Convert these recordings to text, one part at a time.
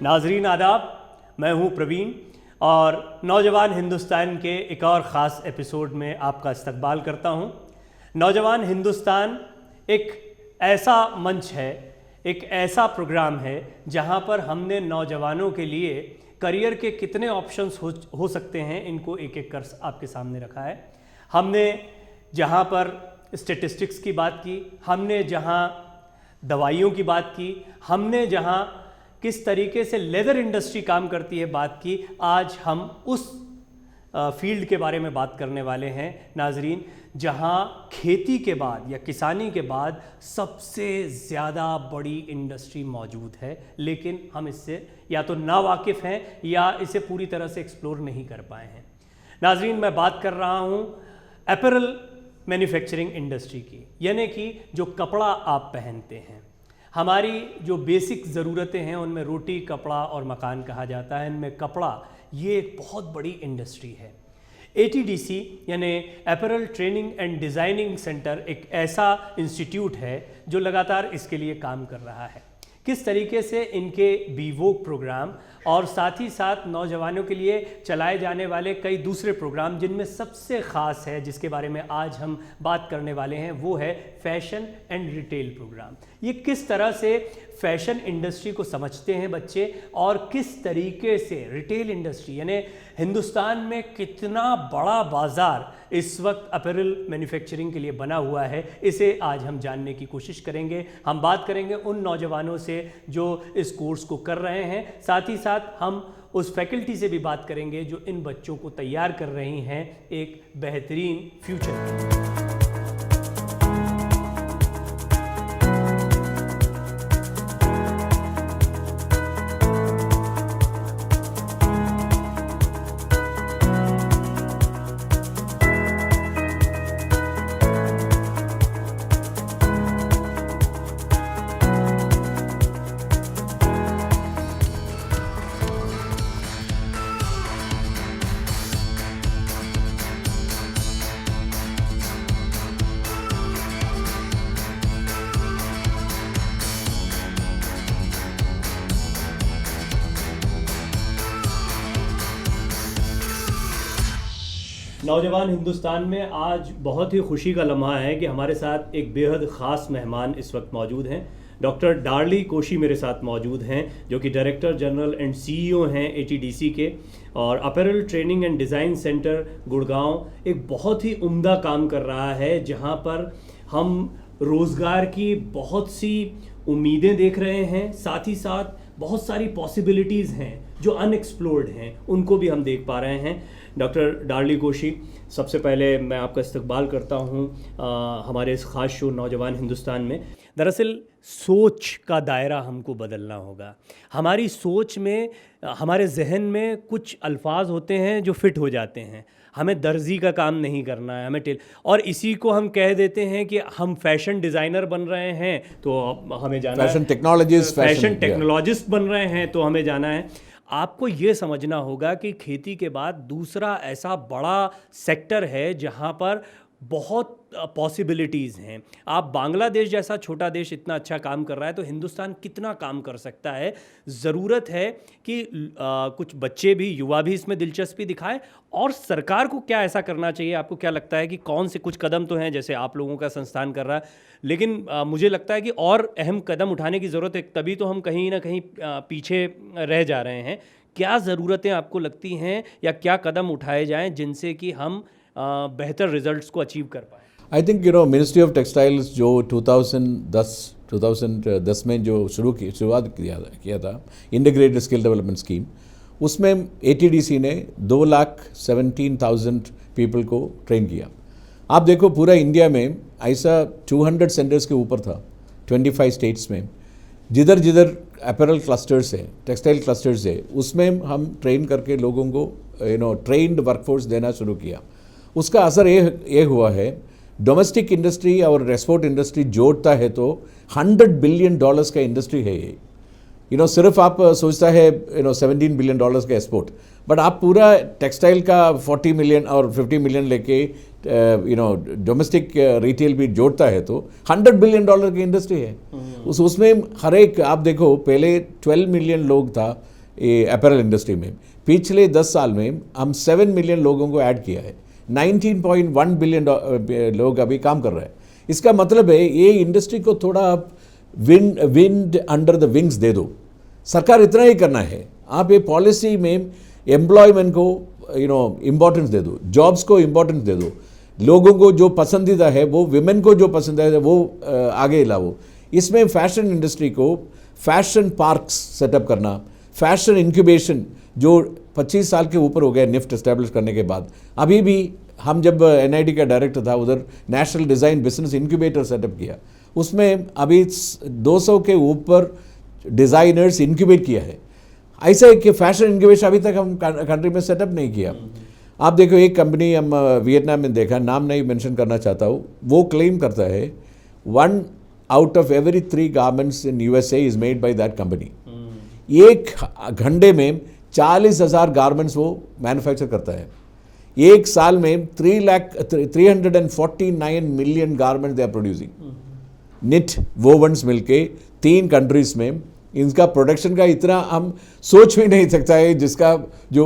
नाजरीन आदाब, मैं हूं प्रवीण और नौजवान हिंदुस्तान के एक और ख़ास एपिसोड में आपका इस्तकबाल करता हूं। नौजवान हिंदुस्तान एक ऐसा मंच है, एक ऐसा प्रोग्राम है जहां पर हमने नौजवानों के लिए करियर के कितने ऑप्शंस हो सकते हैं, इनको एक एक कर आपके सामने रखा है। हमने जहां पर स्टेटिस्टिक्स की बात की, हमने जहां दवाइयों की बात की, हमने जहां किस तरीके से लेदर इंडस्ट्री काम करती है बात की, आज हम उस फील्ड के बारे में बात करने वाले हैं नाजरीन, जहां खेती के बाद या किसानी के बाद सबसे ज़्यादा बड़ी इंडस्ट्री मौजूद है, लेकिन हम इससे या तो ना वाकिफ़ हैं या इसे पूरी तरह से एक्सप्लोर नहीं कर पाए हैं। नाजरीन, मैं बात कर रहा हूं अपैरल मैन्युफैक्चरिंग इंडस्ट्री की, यानी कि जो कपड़ा आप पहनते हैं। हमारी जो बेसिक ज़रूरतें हैं उनमें रोटी, कपड़ा और मकान कहा जाता है। इनमें कपड़ा ये एक बहुत बड़ी इंडस्ट्री है। ATDC यानी apparel training and designing centre एक ऐसा इंस्टीट्यूट है जो लगातार इसके लिए काम कर रहा है। किस तरीके से इनके बीवोक प्रोग्राम और साथ ही साथ नौजवानों के लिए चलाए जाने वाले कई दूसरे प्रोग्राम, जिनमें सबसे ख़ास है जिसके बारे में आज हम बात करने वाले हैं, वो है फैशन एंड रिटेल प्रोग्राम। ये किस तरह से फैशन इंडस्ट्री को समझते हैं बच्चे और किस तरीके से रिटेल इंडस्ट्री यानी हिंदुस्तान में कितना बड़ा बाज़ार इस वक्त अपैरल मैन्युफैक्चरिंग के लिए बना हुआ है, इसे आज हम जानने की कोशिश करेंगे। हम बात करेंगे उन नौजवानों से जो इस कोर्स को कर रहे हैं, साथ ही साथ हम उस फैकल्टी से भी बात करेंगे जो इन बच्चों को तैयार कर रही हैं एक बेहतरीन फ्यूचर के लिए। नौजवान हिंदुस्तान में आज बहुत ही खुशी का लम्हा है कि हमारे साथ एक बेहद ख़ास मेहमान इस वक्त मौजूद हैं। डॉक्टर डार्ली कोशी मेरे साथ मौजूद हैं, जो कि डायरेक्टर जनरल एंड CEO हैं ATDC के, और apparel training and design centre Gurgaon एक बहुत ही उम्दा काम कर रहा है, जहां पर हम रोज़गार की बहुत सी उम्मीदें देख रहे हैं, साथ ही साथ बहुत सारी पॉसिबिलिटीज़ हैं जो अनएक्सप्लोर्ड हैं, उनको भी हम देख पा रहे हैं। डॉक्टर डार्ली कोशी, सबसे पहले मैं आपका इस्तकबाल करता हूं हमारे इस ख़ास शो नौजवान हिंदुस्तान में। दरअसल सोच का दायरा हमको बदलना होगा। हमारी सोच में, हमारे जहन में कुछ अल्फाज होते हैं जो फिट हो जाते हैं। हमें दर्जी का काम नहीं करना है, हमें और इसी को हम कह देते हैं कि हम फैशन डिज़ाइनर बन रहे हैं तो हमें जाना है, फैशन टेक्नोलॉजिस्ट बन रहे हैं तो हमें जाना है। आपको ये समझना होगा कि खेती के बाद दूसरा ऐसा बड़ा सेक्टर है जहाँ पर बहुत पॉसिबिलिटीज़ हैं। आप बांग्लादेश जैसा छोटा देश इतना अच्छा काम कर रहा है तो हिंदुस्तान कितना काम कर सकता है। ज़रूरत है कि कुछ बच्चे भी, युवा भी इसमें दिलचस्पी दिखाएं, और सरकार को क्या ऐसा करना चाहिए? आपको क्या लगता है कि कौन से कुछ कदम तो हैं जैसे आप लोगों का संस्थान कर रहा है, लेकिन मुझे लगता है कि और अहम कदम उठाने की ज़रूरत है, तभी तो हम कहीं ना कहीं पीछे रह जा रहे हैं। क्या ज़रूरतें आपको लगती हैं या क्या कदम उठाए जाएँ जिनसे कि हम बेहतर रिजल्ट्स को अचीव कर पाए? I think ministry of textiles जो 2010 में जो शुरुआत किया था इंटीग्रेटेड स्किल डेवलपमेंट स्कीम, उसमें ATDC ने 2,17,000 पीपल को ट्रेन किया। आप देखो पूरा इंडिया में ऐसा 200 सेंटर्स के ऊपर था 25 स्टेट्स में, जिधर जिधर अपैरल क्लस्टर्स है, टेक्सटाइल क्लस्टर्स है, उसमें हम ट्रेन करके लोगों को ट्रेन्ड वर्कफोर्स देना शुरू किया। उसका असर ये हुआ है, डोमेस्टिक इंडस्ट्री और एक्सपोर्ट इंडस्ट्री जोड़ता है तो $100 बिलियन का इंडस्ट्री है ये। सिर्फ आप सोचता है $17 बिलियन का एक्सपोर्ट, बट आप पूरा टेक्सटाइल का 40 मिलियन और 50 मिलियन लेके डोमेस्टिक रिटेल भी जोड़ता है तो $100 बिलियन की इंडस्ट्री है। उसमें हर एक, आप देखो पहले 12 मिलियन लोग था ये अपैरल इंडस्ट्री में। पिछले 10 साल में हम 7 मिलियन लोगों को ऐड किया है, 19.1 बिलियन लोग अभी काम कर रहे हैं। इसका मतलब है ये इंडस्ट्री को थोड़ा आप wind under the wings they दो। सरकार इतना ही करना है, आप ये पॉलिसी में एम्प्लॉयमेंट को इम्पोर्टेंस दे दो, जॉब्स को इम्पोर्टेंस दे दो, लोगों को जो पसंदीदा है वो, विमेन को जो पसंद है वो आगे लाओ। इसमें फैशन इंडस्ट्री को फैशन पार्क्स सेटअप करना, फैशन इंक्यूबेशन जो 25 साल के ऊपर हो गया निफ्ट एस्टेब्लिश करने के बाद। अभी भी हम जब एनआईटी का डायरेक्टर था उधर national design business incubator setup किया, उसमें अभी 200 के ऊपर डिज़ाइनर्स इंक्यूबेट किया है। ऐसे कि फैशन इंक्यूबेशन अभी तक हम कंट्री में सेटअप नहीं किया। आप देखो एक कंपनी हम वियतनाम में देखा, नाम नहीं मेंशन करना चाहता हूँ, वो क्लेम करता है 1 out of every 3 garments in USA is made by that company। एक घंटे में 40,000 गारमेंट्स वो मैन्युफैक्चर करता है। एक साल में 349 million garments they are producing. Knit wovens मिलके 3 कंट्रीज में इनका प्रोडक्शन का इतना हम सोच भी नहीं सकता है, जिसका जो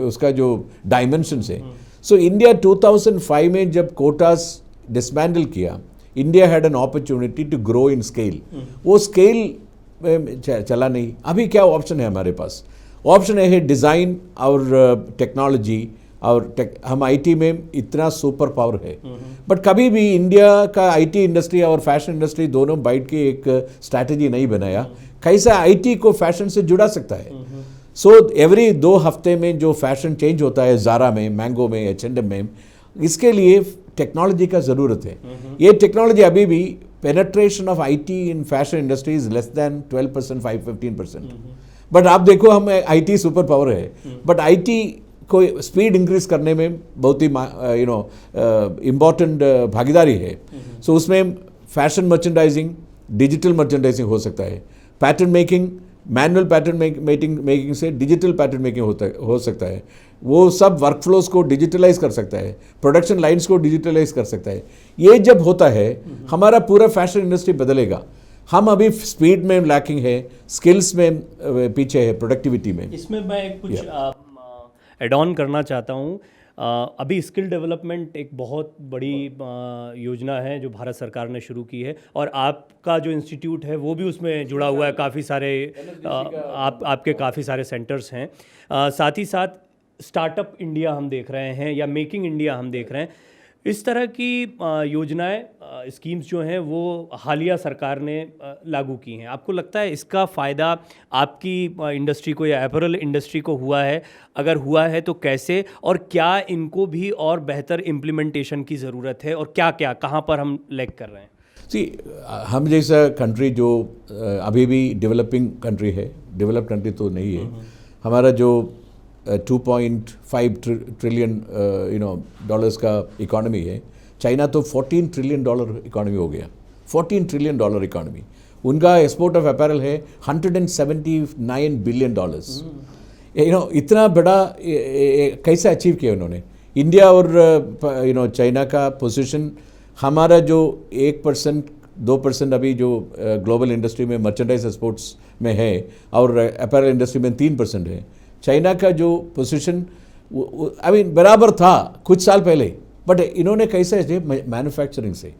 उसका जो डायमेंशंस है। सो इंडिया 2005 में जब कोटास डिसमैंडल किया, India had an opportunity to grow in scale. वो स्केल चला नहीं। अभी क्या ऑप्शन है हमारे पास? ऑप्शन है डिज़ाइन और टेक्नोलॉजी और हम आईटी में इतना सुपर पावर है। बट कभी भी इंडिया का आईटी इंडस्ट्री और फैशन इंडस्ट्री दोनों बैठ के एक स्ट्रैटेजी नहीं बनाया कैसा आईटी को फैशन से जुड़ा सकता है। सो एवरी 2 हफ्ते में जो फैशन चेंज होता है ज़ारा में, मैंगो में, H&M में, इसके लिए टेक्नोलॉजी का ज़रूरत है। ये टेक्नोलॉजी अभी भी penetration of IT in fashion industry is less than 12%, 15%। But आप देखो हम आईटी सुपर पावर है, बट आईटी को स्पीड इंक्रीज करने में बहुत ही इम्पॉर्टेंट भागीदारी है। सो उसमें फैशन मर्चेंडाइजिंग, डिजिटल मर्चेंडाइजिंग हो सकता है, pattern making, manual pattern making से डिजिटल पैटर्न मेकिंग हो सकता है। वो सब वर्कफ्लोज को डिजिटलाइज कर सकता है, प्रोडक्शन लाइंस को डिजिटलाइज कर सकता है। ये जब होता है हमारा पूरा फैशन इंडस्ट्री बदलेगा। हम अभी स्पीड में लैकिंग है, स्किल्स में पीछे है, प्रोडक्टिविटी में। इसमें मैं कुछ एड ऑन करना चाहता हूँ। अभी स्किल डेवलपमेंट एक बहुत बड़ी योजना है जो भारत सरकार ने शुरू की है, और आपका जो इंस्टीट्यूट है वो भी उसमें जुड़ा हुआ है। काफ़ी सारे आपके काफ़ी सारे सेंटर्स हैं। साथ ही साथ स्टार्टअप इंडिया हम देख रहे हैं, या मेकिंग इंडिया हम देख रहे हैं। इस तरह की योजनाएं, स्कीम्स जो हैं वो हालिया सरकार ने लागू की हैं। आपको लगता है इसका फ़ायदा आपकी इंडस्ट्री को या अपैरल इंडस्ट्री को हुआ है? अगर हुआ है तो कैसे, और क्या इनको भी और बेहतर इम्प्लीमेंटेशन की ज़रूरत है, और क्या क्या कहाँ पर हम लैग कर रहे हैं? हम जैसा कंट्री जो अभी भी डेवलपिंग कंट्री है, डेवलप्ड कंट्री तो नहीं है। हमारा जो 2.5 ट्रिलियन डॉलर्स का इकॉनमी है, चाइना तो $14 ट्रिलियन इकॉनमी हो गया, $14 ट्रिलियन इकॉनमी। उनका एक्सपोर्ट ऑफ अपैरल है $179 बिलियन। इतना बड़ा कैसे अचीव किया उन्होंने? इंडिया और चाइना का पोजीशन, हमारा जो 1% 2% अभी जो ग्लोबल इंडस्ट्री में मर्चेंडाइज एक्सपोर्ट्स में है और अपैरल इंडस्ट्री में 3% है। चाइना का जो पोजीशन बराबर था कुछ साल पहले, बट इन्होंने कैसे मैन्युफैक्चरिंग से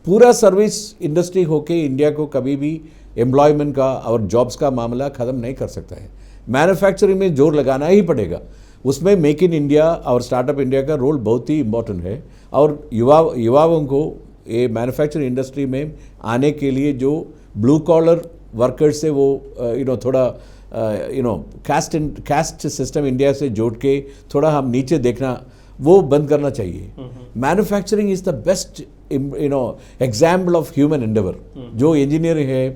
पूरा सर्विस इंडस्ट्री होके इंडिया को कभी भी एम्प्लॉयमेंट का और जॉब्स का मामला ख़त्म नहीं कर सकता है। मैन्युफैक्चरिंग में जोर लगाना ही पड़ेगा। उसमें मेक इन इंडिया और स्टार्टअप इंडिया का रोल बहुत ही इम्पोर्टेंट है। और युवाओं को ये मैन्युफैक्चरिंग इंडस्ट्री में आने के लिए जो ब्लू कॉलर वर्कर्स से वो थोड़ा कास्ट सिस्टम इंडिया से जोड़ के थोड़ा हम नीचे देखना, वो बंद करना चाहिए। Manufacturing is the best example of human Endeavour. जो इंजीनियर है,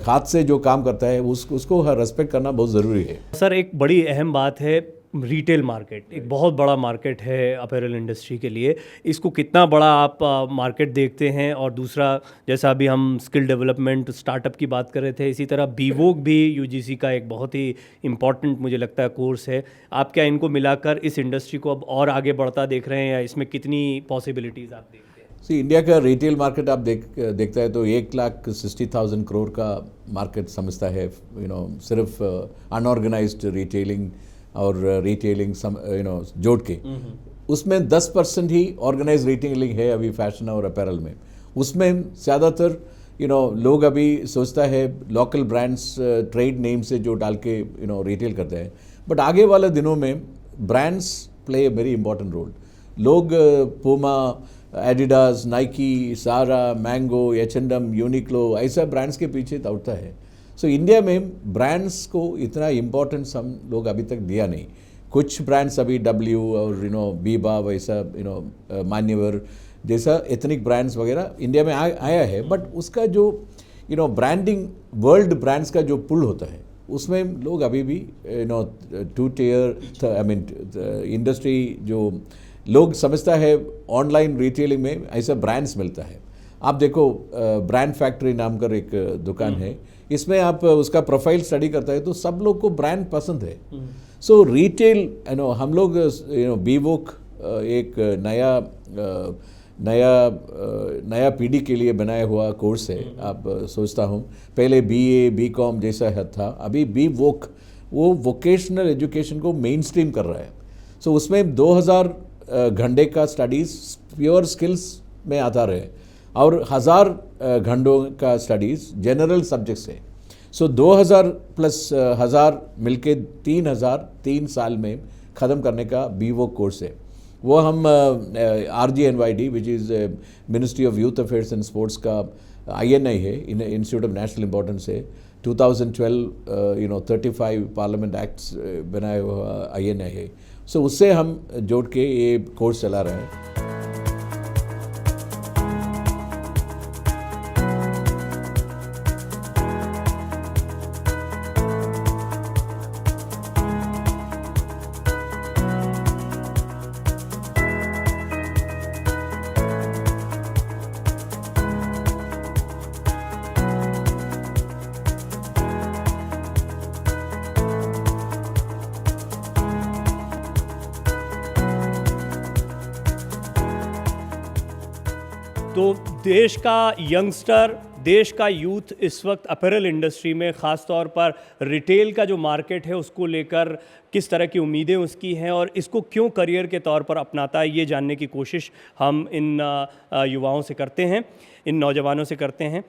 हाथ से जो काम करता है, उसको रेस्पेक्ट करना बहुत ज़रूरी है। सर, एक बड़ी अहम बात है रिटेल मार्केट। एक बहुत बड़ा मार्केट है अपैरल इंडस्ट्री के लिए। इसको कितना बड़ा आप मार्केट देखते हैं? और दूसरा, जैसा अभी हम स्किल डेवलपमेंट स्टार्टअप की बात कर रहे थे, इसी तरह बीवोक भी यूजीसी का एक बहुत ही इम्पॉर्टेंट मुझे लगता है कोर्स है। आप क्या इनको मिलाकर इस इंडस्ट्री को अब और आगे बढ़ता देख रहे हैं, या इसमें कितनी पॉसिबिलिटीज़ आप देखते हैं? इंडिया का रिटेल मार्केट आप देखता है तो 1,60,000 करोड़ का मार्केट समझता है, सिर्फ अनऑर्गेनाइज्ड रिटेलिंग और रिटेलिंग जोड़ के। उसमें 10% ही ऑर्गेनाइज रिटेलिंग है अभी फैशन और अपैरल में। उसमें ज़्यादातर लोग अभी सोचता है लोकल ब्रांड्स ट्रेड नेम से जो डाल के रिटेल करते हैं, बट आगे वाले दिनों में brands play a very important role. लोग Puma, Adidas, Nike, Zara, Mango, H&M, Uniqlo ऐसा ब्रांड्स के पीछे दौड़ता है। इंडिया में ब्रांड्स को इतना इम्पोर्टेंस हम लोग अभी तक दिया नहीं। कुछ ब्रांड्स अभी W और बीबा वैसा मान्यवर जैसा एथनिक ब्रांड्स वगैरह इंडिया में आया है, बट उसका जो ब्रांडिंग वर्ल्ड ब्रांड्स का जो पुल होता है उसमें लोग अभी भी 2 tier इंडस्ट्री जो लोग समझता है ऑनलाइन रिटेलिंग में ऐसा ब्रांड्स मिलता है। आप देखो ब्रांड फैक्ट्री नाम कर एक दुकान है, इसमें आप उसका प्रोफाइल स्टडी करता है तो सब लोग को ब्रांड पसंद है। रिटेल हम लोग बीवोक एक नया पीढ़ी के लिए बनाया हुआ कोर्स है। आप सोचता हूँ पहले BA BCom जैसा था, अभी बीवोक वो वोकेशनल एजुकेशन को मेन स्ट्रीम कर रहा है। उसमें 2000 घंटे का स्टडीज़ प्योर स्किल्स में आता रहे और 1000 घंटों का स्टडीज़ जनरल सब्जेक्ट्स है। 2000 प्लस 1000 मिलके 3000 3 साल में ख़त्म करने का बीवो कोर्स है। वो हम RGNYD which is ministry of youth affairs and sports का INI है, इंस्टीट्यूट ऑफ नेशनल इम्पोर्टेंस है। 2012 35 पार्लियामेंट एक्ट्स बनाया हुआ INI है। उससे हम जोड़ के ये कोर्स चला रहे हैं। तो देश का यंगस्टर, देश का यूथ इस वक्त अपैरल इंडस्ट्री में ख़ास तौर पर रिटेल का जो मार्केट है उसको लेकर किस तरह की उम्मीदें उसकी हैं और इसको क्यों करियर के तौर पर अपनाता है, ये जानने की कोशिश हम इन युवाओं से करते हैं, इन नौजवानों से करते हैं।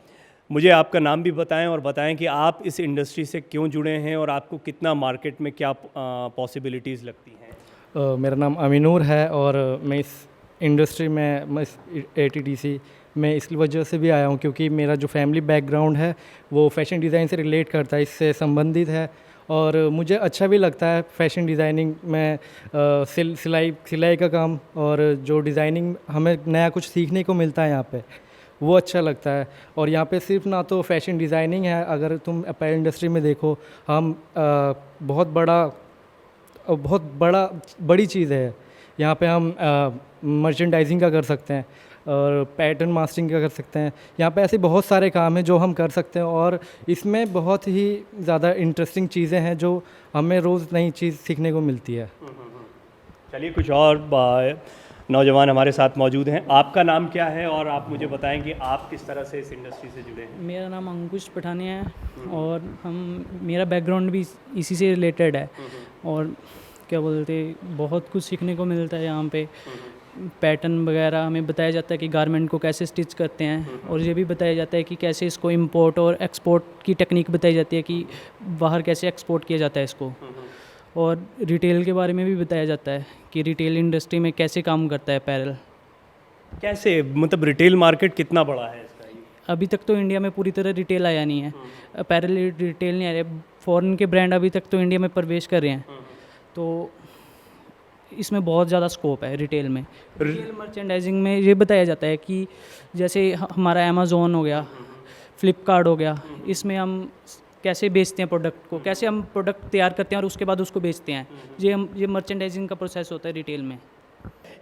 मुझे आपका नाम भी बताएं और बताएं कि आप इस इंडस्ट्री से क्यों जुड़े हैं और आपको कितना मार्केट में क्या पॉसिबिलिटीज़ लगती हैं। मेरा नाम अमीनूर है और मैं इस इंडस्ट्री में, मैं ATDC में इस वजह से भी आया हूँ क्योंकि मेरा जो फैमिली बैकग्राउंड है वो फैशन डिज़ाइन से रिलेट करता है, इससे संबंधित है और मुझे अच्छा भी लगता है फैशन डिज़ाइनिंग में सिलाई का काम और जो डिज़ाइनिंग हमें नया कुछ सीखने को मिलता है यहाँ पे, वो अच्छा लगता है। और यहाँ पे सिर्फ ना तो फैशन डिज़ाइनिंग है, अगर तुम अपैरल इंडस्ट्री में देखो हम बहुत बड़ी चीज़ है। यहाँ पे हम मर्चेंडाइजिंग का कर सकते हैं और पैटर्न मास्टरिंग का कर सकते हैं। यहाँ पे ऐसे बहुत सारे काम हैं जो हम कर सकते हैं और इसमें बहुत ही ज़्यादा इंटरेस्टिंग चीज़ें हैं जो हमें रोज़ नई चीज़ सीखने को मिलती है। चलिए, कुछ और नौजवान हमारे साथ मौजूद हैं। आपका नाम क्या है और आप मुझे बताएं कि आप किस तरह से इस इंडस्ट्री से जुड़े हैं। मेरा नाम अंकुश पठानिया है और मेरा बैकग्राउंड भी इसी से रिलेटेड है और क्या बोलते, बहुत कुछ सीखने को मिलता है यहाँ पे। पैटर्न वगैरह हमें बताया जाता है कि गारमेंट को कैसे स्टिच करते हैं और ये भी बताया जाता है कि कैसे इसको इंपोर्ट और एक्सपोर्ट की टेक्निक बताई जाती है कि बाहर कैसे एक्सपोर्ट किया जाता है इसको। और रिटेल के बारे में भी बताया जाता है कि रिटेल इंडस्ट्री में कैसे काम करता है अपैरल। कैसे, मतलब रिटेल मार्केट कितना बड़ा है इसका? अभी तक तो इंडिया में पूरी तरह रिटेल आया नहीं है, अपैरल रिटेल नहीं आ रहा है। फॉरेन के ब्रांड अभी तक तो इंडिया में प्रवेश कर रहे हैं, तो इसमें बहुत ज़्यादा स्कोप है रिटेल में। रिटेल मर्चेंडाइजिंग में ये बताया जाता है कि जैसे हमारा अमेज़ॉन हो गया, फ्लिपकार्ट हो गया, इसमें हम कैसे बेचते हैं प्रोडक्ट को, कैसे हम प्रोडक्ट तैयार करते हैं और उसके बाद उसको बेचते हैं। ये मर्चेंडाइजिंग का प्रोसेस होता है रिटेल में।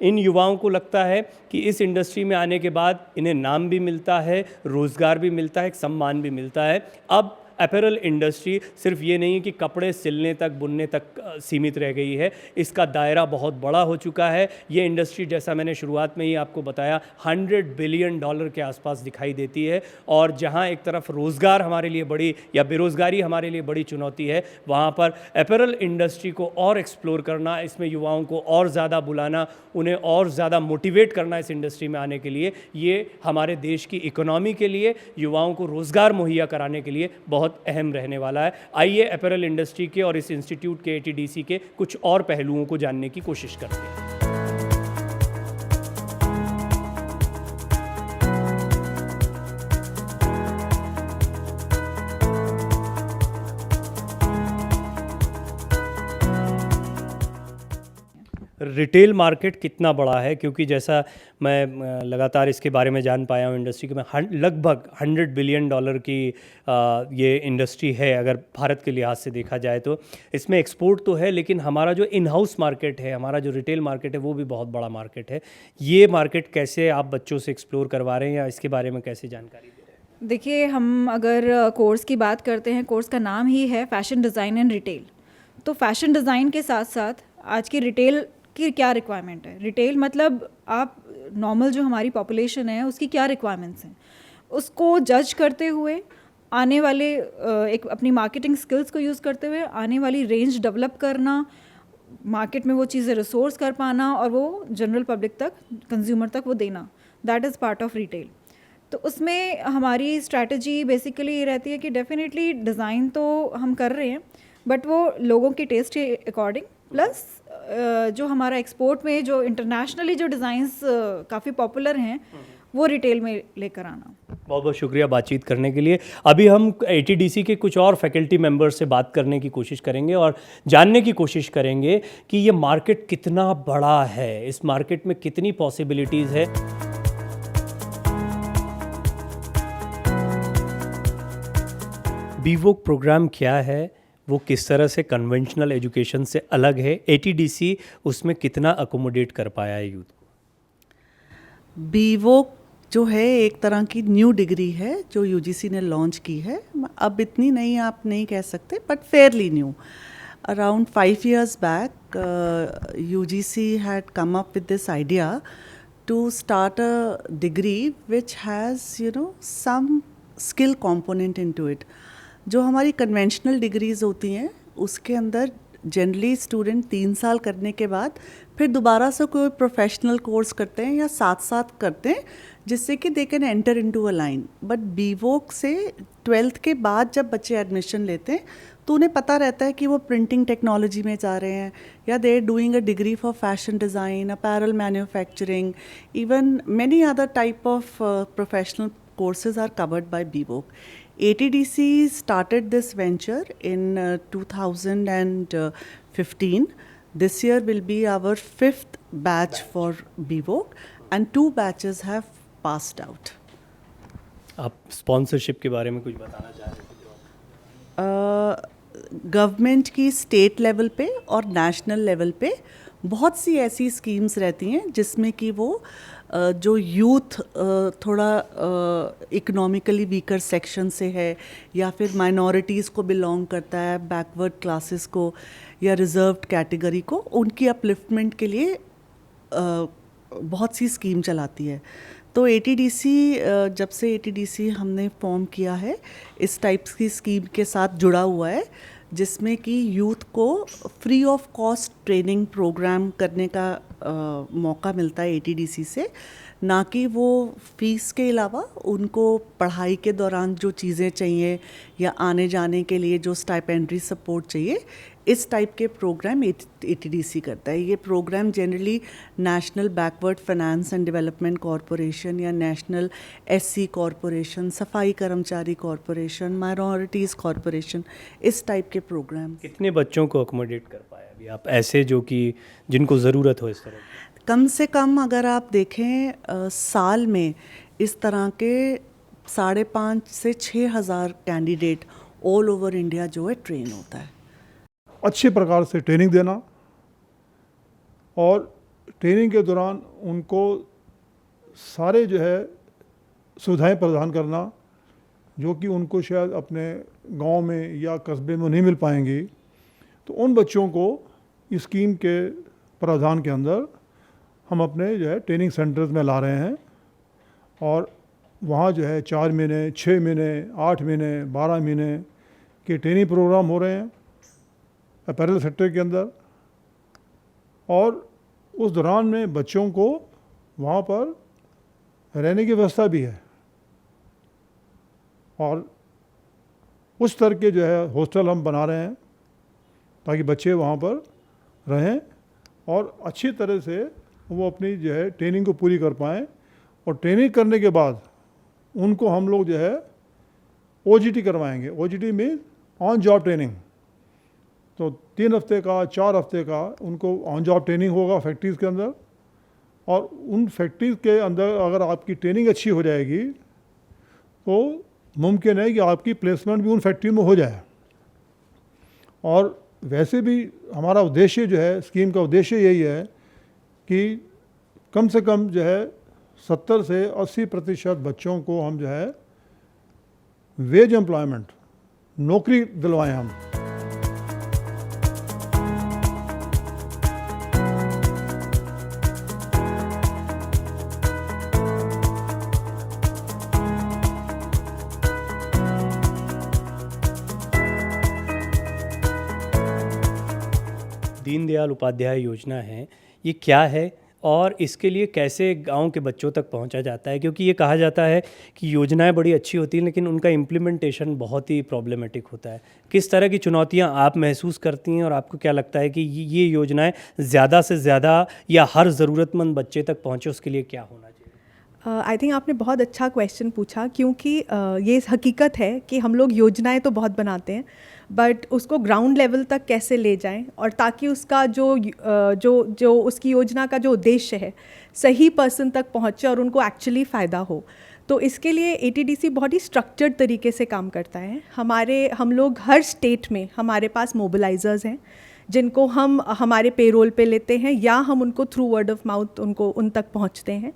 इन युवाओं को लगता है कि इस इंडस्ट्री में आने के बाद इन्हें नाम भी मिलता है, रोज़गार भी मिलता है, एक सम्मान भी मिलता है। अब अपैरल इंडस्ट्री सिर्फ ये नहीं है कि कपड़े सिलने तक, बुनने तक सीमित रह गई है, इसका दायरा बहुत बड़ा हो चुका है। ये इंडस्ट्री, जैसा मैंने शुरुआत में ही आपको बताया, $100 बिलियन के आसपास दिखाई देती है। और जहाँ एक तरफ रोज़गार हमारे लिए बड़ी या बेरोज़गारी हमारे लिए बड़ी चुनौती है, वहाँ पर अपैरल इंडस्ट्री को और एक्सप्लोर करना, इसमें युवाओं को और ज़्यादा बुलाना, उन्हें और ज़्यादा मोटिवेट करना इस इंडस्ट्री में आने के लिए, ये हमारे देश की इकोनॉमी के लिए, युवाओं को रोज़गार मुहैया कराने के लिए बहुत अहम रहने वाला है। आइए अपैरल इंडस्ट्री के और इस इंस्टीट्यूट के, ATDC के कुछ और पहलुओं को जानने की कोशिश करते हैं। रिटेल मार्केट कितना बड़ा है, क्योंकि जैसा मैं लगातार इसके बारे में जान पाया हूँ इंडस्ट्री के, मैं लगभग $100 बिलियन की ये इंडस्ट्री है अगर भारत के लिहाज से देखा जाए तो। इसमें एक्सपोर्ट तो है, लेकिन हमारा जो इन हाउस मार्केट है, हमारा जो रिटेल मार्केट है, वो भी बहुत बड़ा मार्केट है। ये मार्केट कैसे आप बच्चों से एक्सप्लोर करवा रहे हैं या इसके बारे में कैसे जानकारी दे रहे हैं? देखिए, हम अगर कोर्स की बात करते हैं, कोर्स का नाम ही है फैशन डिज़ाइन एंड रिटेल। तो फैशन डिज़ाइन के साथ साथ आज की रिटेल की क्या रिक्वायरमेंट है, रिटेल मतलब आप नॉर्मल जो हमारी पॉपुलेशन है उसकी क्या रिक्वायरमेंट्स हैं, उसको जज करते हुए आने वाले एक अपनी मार्केटिंग स्किल्स को यूज़ करते हुए आने वाली रेंज डेवलप करना, मार्केट में वो चीज़ें रिसोर्स कर पाना और वो जनरल पब्लिक तक, कंज्यूमर तक वो देना, that is part of retail. तो उसमें हमारी स्ट्रैटेजी बेसिकली ये रहती है कि डेफिनेटली डिज़ाइन तो हम कर रहे हैं, बट वो लोगों के टेस्ट के अकॉर्डिंग, प्लस जो हमारा एक्सपोर्ट में जो इंटरनेशनली जो डिज़ाइंस काफ़ी पॉपुलर हैं वो रिटेल में लेकर आना। बहुत बहुत शुक्रिया बातचीत करने के लिए। अभी हम ATDC के कुछ और फैकल्टी मेंबर्स से बात करने की कोशिश करेंगे और जानने की कोशिश करेंगे कि ये मार्केट कितना बड़ा है, इस मार्केट में कितनी पॉसिबिलिटीज़ है। बीवोक प्रोग्राम क्या है, वो किस तरह से कन्वेंशनल एजुकेशन से अलग है, ATDC उसमें कितना अकोमोडेट कर पाया है यूथ को? बीवोक जो है एक तरह की न्यू डिग्री है जो UGC ने लॉन्च की है। अब इतनी नई आप नहीं कह सकते, but fairly new. Around 5 years back UGC had come up with this idea to start a degree which has some skill component into it। जो हमारी कन्वेंशनल डिग्रीज़ होती हैं उसके अंदर जनरली स्टूडेंट 3 साल करने के बाद फिर दोबारा से कोई प्रोफेशनल कोर्स करते हैं या साथ साथ करते हैं, जिससे कि they can enter into a line. But BVoc से 12th के बाद जब बच्चे एडमिशन लेते हैं तो उन्हें पता रहता है कि वो प्रिंटिंग टेक्नोलॉजी में जा रहे हैं, या they are doing a degree for fashion design, apparel manufacturing, even many other type of professional courses are covered by BVOC. ATDC started this venture in 2015. This year will be our 5th batch for BVOC and 2 batches have passed out. आप sponsorship के बारे में कुछ बताना चाह रहे थे? Government की स्टेट लेवल पे और नेशनल लेवल पे बहुत सी ऐसी स्कीम्स रहती हैं जिसमें कि वो जो यूथ थोड़ा इकोनॉमिकली वीकर सेक्शन से है या फिर माइनॉरिटीज़ को बिलोंग करता है, बैकवर्ड क्लासेस को या रिजर्व्ड कैटेगरी को, उनकी अपलिफ्टमेंट के लिए बहुत सी स्कीम चलाती है। तो ATDC जब से ATDC हमने फॉर्म किया है इस टाइप की स्कीम के साथ जुड़ा हुआ है, जिसमें कि यूथ को free of cost training program करने का मौका मिलता है ATDC से, ना कि वो फीस के अलावा उनको पढ़ाई के दौरान जो चीज़ें चाहिए या आने जाने के लिए जो स्टाइपेंड्री सपोर्ट चाहिए, इस टाइप के प्रोग्राम ATDC करता है। ये program generally National Backward Finance and Development Corporation या National SC Corporation, Safai Karmachari Corporation, Minorities Corporation, इस टाइप के प्रोग्राम। कितने बच्चों को अकोमोडेट कर पाया अभी आप ऐसे जो कि जिनको ज़रूरत हो इस तरह? कम से कम अगर आप देखें साल में इस तरह के 5,500 से 6,000 कैंडिडेट ऑल ओवर इंडिया जो है ट्रेन होता है। अच्छे प्रकार से ट्रेनिंग देना और ट्रेनिंग के दौरान उनको सारे जो है सुविधाएं प्रदान करना, जो कि उनको शायद अपने गांव में या कस्बे में नहीं मिल पाएंगी, तो उन बच्चों को इस स्कीम के प्रावधान के अंदर हम अपने जो है ट्रेनिंग सेंटर्स में ला रहे हैं और वहाँ जो है 4 महीने, 6 महीने, 8 महीने, 12 महीने के ट्रेनिंग प्रोग्राम हो रहे हैं अपैरल सेक्टर के अंदर। और उस दौरान में बच्चों को वहाँ पर रहने की व्यवस्था भी है और उस तरह के जो है हॉस्टल हम बना रहे हैं ताकि बच्चे वहाँ पर रहें और अच्छी तरह से वो अपनी जो है ट्रेनिंग को पूरी कर पाएँ। और ट्रेनिंग करने के बाद उनको हम लोग जो है OJT करवाएंगे। OJT means on job training. तो 3 हफ्ते का, 4 हफ्ते का उनको ऑन जॉब ट्रेनिंग होगा फैक्ट्रीज़ के अंदर। और उन फैक्ट्रीज़ के अंदर अगर आपकी ट्रेनिंग अच्छी हो जाएगी तो मुमकिन है कि आपकी प्लेसमेंट भी उन फैक्ट्री में हो जाए। और वैसे भी हमारा उद्देश्य जो है, स्कीम का उद्देश्य यही है कि कम से कम जो है 70 से 80% बच्चों को हम जो है वेज एम्प्लॉयमेंट, नौकरी दिलवाएं हम। दीनदयाल उपाध्याय योजना है, ये क्या है और इसके लिए कैसे गांव के बच्चों तक पहुंचा जाता है? क्योंकि ये कहा जाता है कि योजनाएं बड़ी अच्छी होती हैं लेकिन उनका इम्प्लीमेंटेशन बहुत ही प्रॉब्लमेटिक होता है। किस तरह की चुनौतियां आप महसूस करती हैं और आपको क्या लगता है कि ये योजनाएं ज़्यादा से ज़्यादा या हर ज़रूरतमंद बच्चे तक पहुँचे, उसके लिए क्या होना चाहिए? आई थिंक आपने बहुत अच्छा क्वेश्चन पूछा, क्योंकि ये हकीकत है कि हम लोग योजनाएं तो बहुत बनाते हैं बट उसको ग्राउंड लेवल तक कैसे ले जाएं और ताकि उसका जो उसकी योजना का जो उद्देश्य है सही पर्सन तक पहुंचे और उनको एक्चुअली फ़ायदा हो। तो इसके लिए ATDC बहुत ही स्ट्रक्चर्ड तरीके से काम करता है। हम लोग हर स्टेट में हमारे पास मोबिलाइजर्स हैं जिनको हम हमारे पेरोल पे लेते हैं या हम उनको थ्रू वर्ड ऑफ माउथ उन तक पहुंचते हैं।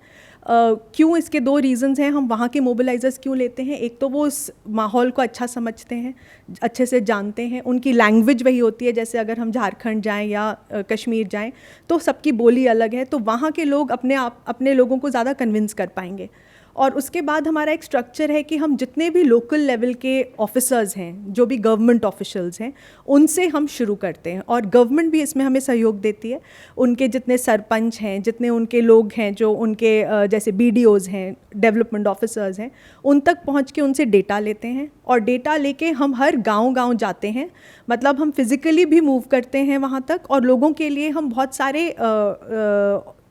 क्यों? इसके 2 रीज़न्स हैं। हम वहाँ के मोबिलाइजर्स क्यों लेते हैं? एक तो वो उस माहौल को अच्छा समझते हैं, अच्छे से जानते हैं, उनकी लैंग्वेज वही होती है। जैसे अगर हम झारखंड जाएं या कश्मीर जाएं तो सबकी बोली अलग है, तो वहाँ के लोग अपने लोगों को ज़्यादा कन्विंस कर पाएंगे। और उसके बाद हमारा एक स्ट्रक्चर है कि हम जितने भी लोकल लेवल के ऑफिसर्स हैं, जो भी गवर्नमेंट ऑफिशियल्स हैं, उनसे हम शुरू करते हैं और गवर्नमेंट भी इसमें हमें सहयोग देती है। उनके जितने सरपंच हैं, जितने उनके लोग हैं, जो उनके जैसे BDOs हैं, डेवलपमेंट ऑफिसर्स हैं, उन तक पहुंच के उनसे डेटा लेते हैं और डेटा लेके हम हर गांव जाते हैं। मतलब हम फिज़िकली भी मूव करते हैं वहाँ तक और लोगों के लिए हम बहुत सारे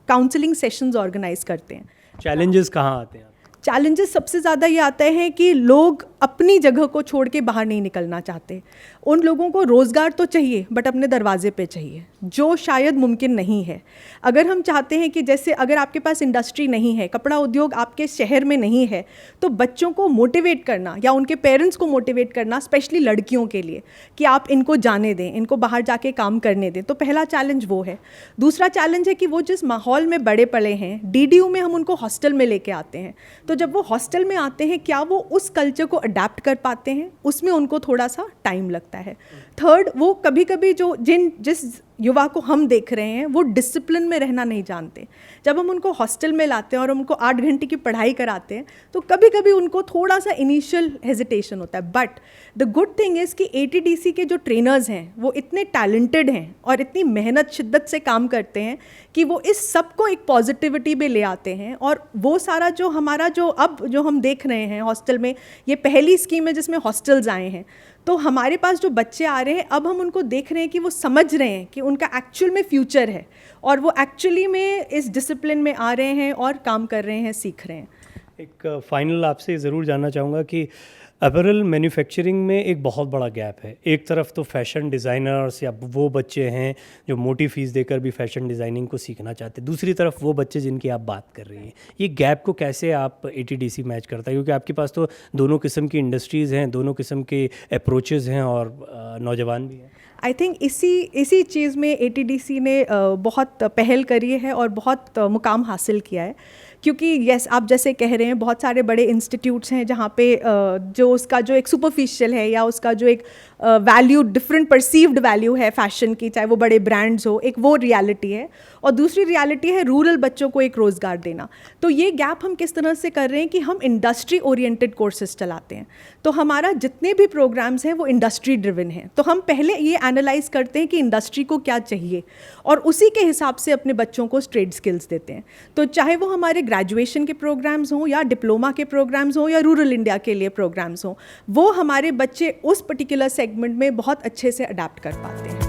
काउंसलिंग सेशंस ऑर्गेनाइज करते हैं। चैलेंजेस कहाँ आते हैं? चैलेंजेस सबसे ज़्यादा ये आते हैं कि लोग अपनी जगह को छोड़ के बाहर नहीं निकलना चाहते। उन लोगों को रोज़गार तो चाहिए बट अपने दरवाजे पे चाहिए, जो शायद मुमकिन नहीं है। अगर हम चाहते हैं कि जैसे अगर आपके पास इंडस्ट्री नहीं है, कपड़ा उद्योग आपके शहर में नहीं है, तो बच्चों को मोटिवेट करना या उनके पेरेंट्स को मोटिवेट करना, स्पेशली लड़कियों के लिए, कि आप इनको जाने दें, इनको बाहर जाके काम करने दें। तो पहला चैलेंज वो है। दूसरा चैलेंज है कि वो जिस माहौल में बड़े पले हैं, DDU में हम उनको हॉस्टल में लेके आते हैं, तो जब वो हॉस्टल में आते हैं क्या वो उस कल्चर को अडेप्ट कर पाते हैं? उसमें उनको थोड़ा सा टाइम लगता है। थर्ड, वो कभी कभी जिस युवा को हम देख रहे हैं वो डिसिप्लिन में रहना नहीं जानते। जब हम उनको हॉस्टल में लाते हैं और उनको 8 घंटे की पढ़ाई कराते हैं तो कभी कभी उनको थोड़ा सा इनिशियल हेजिटेशन होता है। But the good thing is कि ATDC के जो ट्रेनर्स हैं वो इतने टैलेंटेड हैं और इतनी मेहनत शिद्दत से काम करते हैं कि वो इस सब को एक पॉजिटिविटी में ले आते हैं। और वो सारा जो हमारा जो हम देख रहे हैं हॉस्टल में, ये पहली स्कीम है जिसमें हॉस्टल्स आए हैं, तो हमारे पास जो बच्चे आ रहे हैं अब हम उनको देख रहे हैं कि वो समझ रहे हैं कि उनका एक्चुअल में फ्यूचर है और वो एक्चुअली में इस डिसिप्लिन में आ रहे हैं और काम कर रहे हैं, सीख रहे हैं। एक फाइनल आपसे ज़रूर जानना चाहूँगा कि अपैरल मैन्युफैक्चरिंग में एक बहुत बड़ा गैप है। एक तरफ तो फैशन डिज़ाइनर्स या वो बच्चे हैं जो मोटी फीस देकर भी फैशन डिज़ाइनिंग को सीखना चाहते हैं, दूसरी तरफ वो बच्चे जिनकी आप बात कर रही हैं। ये गैप को कैसे आप ATDC मैच करता है? क्योंकि आपके पास तो दोनों किस्म की इंडस्ट्रीज़ हैं, दोनों किस्म के अप्रोचेज़ हैं और नौजवान भी हैं। आई थिंक इसी चीज़ में ATDC ने बहुत पहल करी है और बहुत मुकाम हासिल किया है, क्योंकि यस आप जैसे कह रहे हैं बहुत सारे बड़े इंस्टीट्यूट्स हैं जहाँ पे जो उसका जो एक सुपरफिशियल है या उसका जो एक वैल्यू डिफरेंट परसीव्ड वैल्यू है फैशन की, चाहे वो बड़े ब्रांड्स हो, एक वो रियलिटी है, और दूसरी रियलिटी है रूरल बच्चों को एक रोज़गार देना। तो ये गैप हम किस तरह से कर रहे हैं कि हम इंडस्ट्री ओरिएंटेड कोर्सेज चलाते हैं, तो हमारा जितने भी प्रोग्राम्स हैं वो इंडस्ट्री ड्रिवन हैं। तो हम पहले ये एनालाइज करते हैं कि इंडस्ट्री को क्या चाहिए और उसी के हिसाब से अपने बच्चों को ट्रेड स्किल्स देते हैं। तो चाहे वो हमारे ग्रेजुएशन के प्रोग्राम्स हों या डिप्लोमा के प्रोग्राम्स हों या रूरल इंडिया के लिए प्रोग्राम्स हों, वो हमारे बच्चे उस पर्टिकुलर सेगमेंट में बहुत अच्छे से अडेप्ट कर पाते हैं।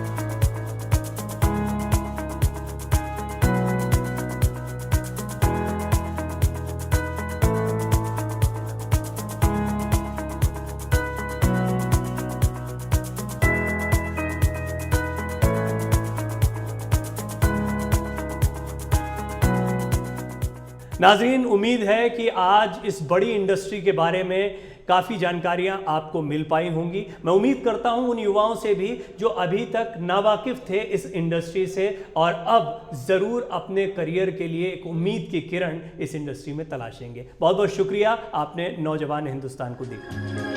नाज़रीन, उम्मीद है कि आज इस बड़ी इंडस्ट्री के बारे में काफ़ी जानकारियां आपको मिल पाई होंगी। मैं उम्मीद करता हूं उन युवाओं से भी जो अभी तक नावाकिफ़ थे इस इंडस्ट्री से और अब ज़रूर अपने करियर के लिए एक उम्मीद की किरण इस इंडस्ट्री में तलाशेंगे। बहुत बहुत शुक्रिया, आपने नौजवान हिंदुस्तान को देखा।